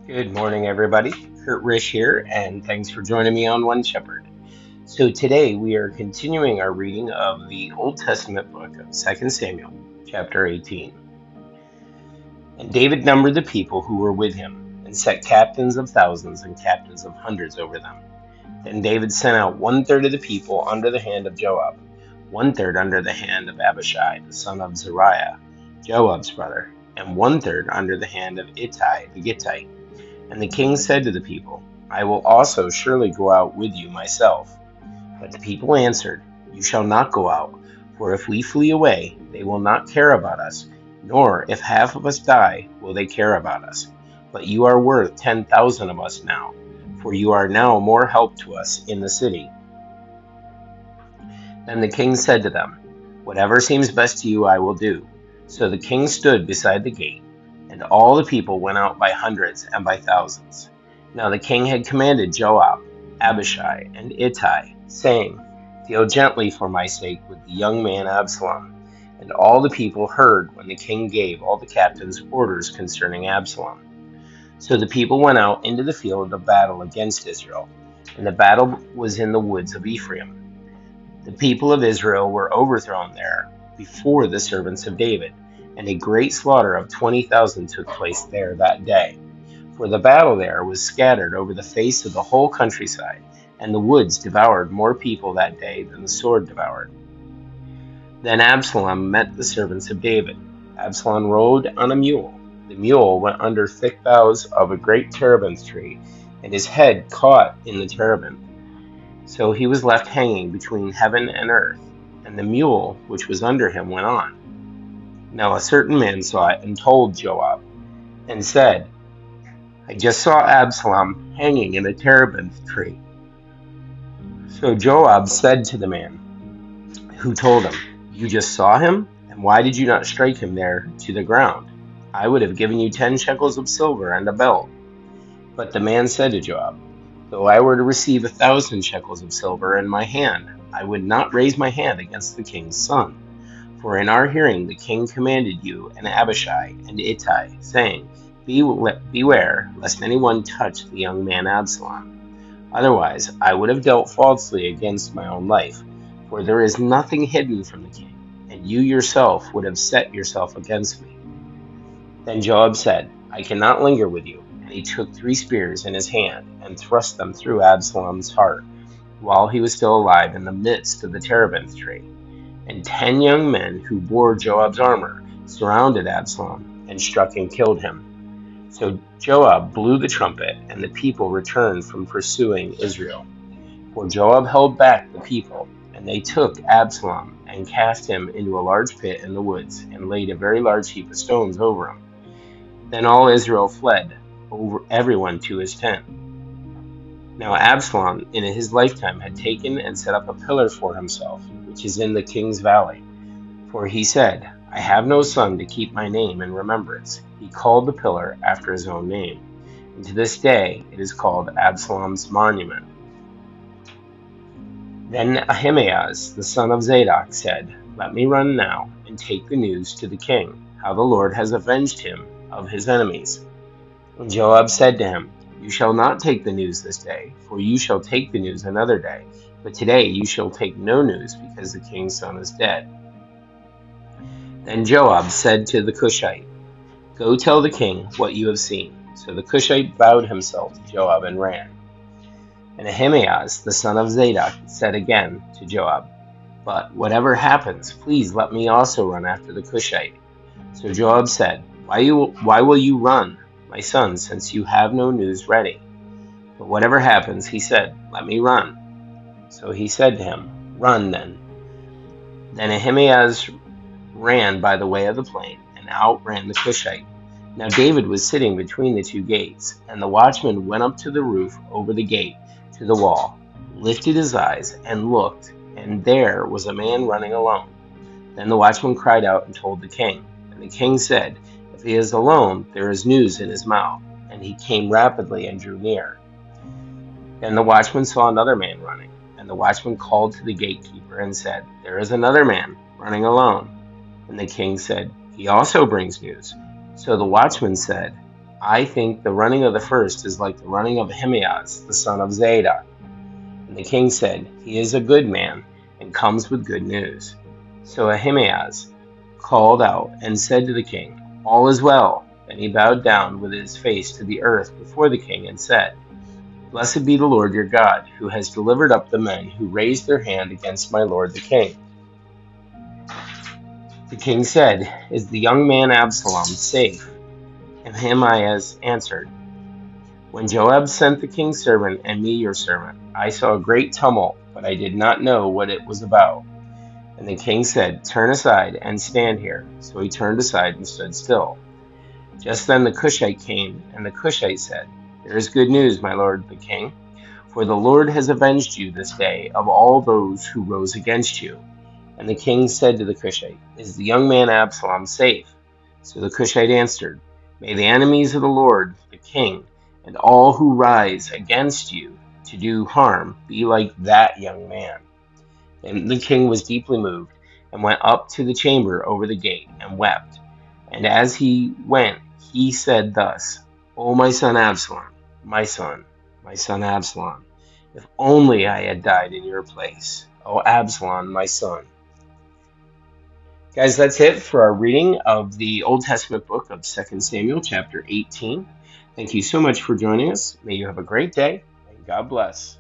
Good morning, everybody. Kurt Rish here, and thanks for joining me on One Shepherd. So today we are continuing our reading of the Old Testament book of 2 Samuel, chapter 18. And David numbered the people who were with him, and set captains of thousands and captains of hundreds over them. Then David sent out 1/3 of the people under the hand of Joab, 1/3 under the hand of Abishai, the son of Zeruiah, Joab's brother, and 1/3 under the hand of Ittai the Gittite. And the king said to the people, I will also surely go out with you myself. But the people answered, You shall not go out, for if we flee away, they will not care about us, nor if half of us die, will they care about us. But you are worth 10,000 of us now, for you are now more help to us in the city. Then the king said to them, Whatever seems best to you I will do. So the king stood beside the gate, and all the people went out by hundreds and by thousands. Now the king had commanded Joab, Abishai, and Ittai, saying, Deal gently for my sake with the young man Absalom. And all the people heard when the king gave all the captains orders concerning Absalom. So the people went out into the field of battle against Israel, and the battle was in the woods of Ephraim. The people of Israel were overthrown there before the servants of David, and a great slaughter of 20,000 took place there that day. For the battle there was scattered over the face of the whole countryside, and the woods devoured more people that day than the sword devoured. Then Absalom met the servants of David. Absalom rode on a mule. The mule went under thick boughs of a great terebinth tree, and his head caught in the terebinth. So he was left hanging between heaven and earth, and the mule which was under him went on. Now a certain man saw it and told Joab, and said, I just saw Absalom hanging in a terebinth tree. So Joab said to the man who told him, You just saw him? And why did you not strike him there to the ground? I would have given you 10 shekels of silver and a belt. But the man said to Joab, Though I were to receive 1,000 shekels of silver in my hand, I would not raise my hand against the king's son. For in our hearing the king commanded you and Abishai and Ittai, saying, Beware, lest anyone touch the young man Absalom. Otherwise I would have dealt falsely against my own life, for there is nothing hidden from the king, and you yourself would have set yourself against me. Then Joab said, I cannot linger with you. And he took 3 spears in his hand, and thrust them through Absalom's heart, while he was still alive in the midst of the terebinth tree. And 10 young men who bore Joab's armor surrounded Absalom, and struck and killed him. So Joab blew the trumpet, and the people returned from pursuing Israel. For Joab held back the people, and they took Absalom, and cast him into a large pit in the woods, and laid a very large heap of stones over him. Then all Israel fled, everyone to his tent. Now Absalom in his lifetime had taken and set up a pillar for himself, which is in the king's valley. For he said, I have no son to keep my name in remembrance. He called the pillar after his own name, and to this day it is called Absalom's monument. Then Ahimaaz the son of Zadok said, Let me run now and take the news to the king, how the Lord has avenged him of his enemies. And Joab said to him, You shall not take the news this day, for you shall take the news another day. But today you shall take no news, because the king's son is dead. Then Joab said to the Cushite, Go tell the king what you have seen. So the Cushite bowed himself to Joab and ran. And Ahimaaz the son of Zadok said again to Joab, But whatever happens, please let me also run after the Cushite. So Joab said, Why will you run, my son, since you have no news ready? But whatever happens, he said, Let me run. So he said to him, Run then. Then Ahimaaz ran by the way of the plain, and outran the Cushite. Now David was sitting between the 2 gates, and the watchman went up to the roof over the gate to the wall, lifted his eyes, and looked, and there was a man running alone. Then the watchman cried out and told the king. And the king said, If he is alone, there is news in his mouth. And he came rapidly and drew near. Then the watchman saw another man running, and the watchman called to the gatekeeper and said, There is another man running alone. And the king said, He also brings news. So the watchman said, I think the running of the first is like the running of Ahimaaz, the son of Zadok." And the king said, "He is a good man, and comes with good news." So Ahimaaz called out and said to the king, "All is well." Then he bowed down with his face to the earth before the king and said, "Blessed be the Lord your God, who has delivered up the men who raised their hand against my lord the king." The king said, "Is the young man Absalom safe?" And Ahimaaz answered, "When Joab sent the king's servant and me your servant, I saw a great tumult, but I did not know what it was about." And the king said, "Turn aside and stand here." So he turned aside and stood still. Just then the Cushite came, and the Cushite said, "There is good news, my lord the king, for the Lord has avenged you this day of all those who rose against you." And the king said to the Cushite, "Is the young man Absalom safe?" So the Cushite answered, "May the enemies of the Lord the king and all who rise against you to do harm be like that young man." And the king was deeply moved, and went up to the chamber over the gate, and wept. And as he went, he said thus, "O my son Absalom, my son Absalom, if only I had died in your place. O Absalom, my son." Guys, that's it for our reading of the Old Testament book of 2 Samuel, chapter 18. Thank you so much for joining us. May you have a great day, and God bless.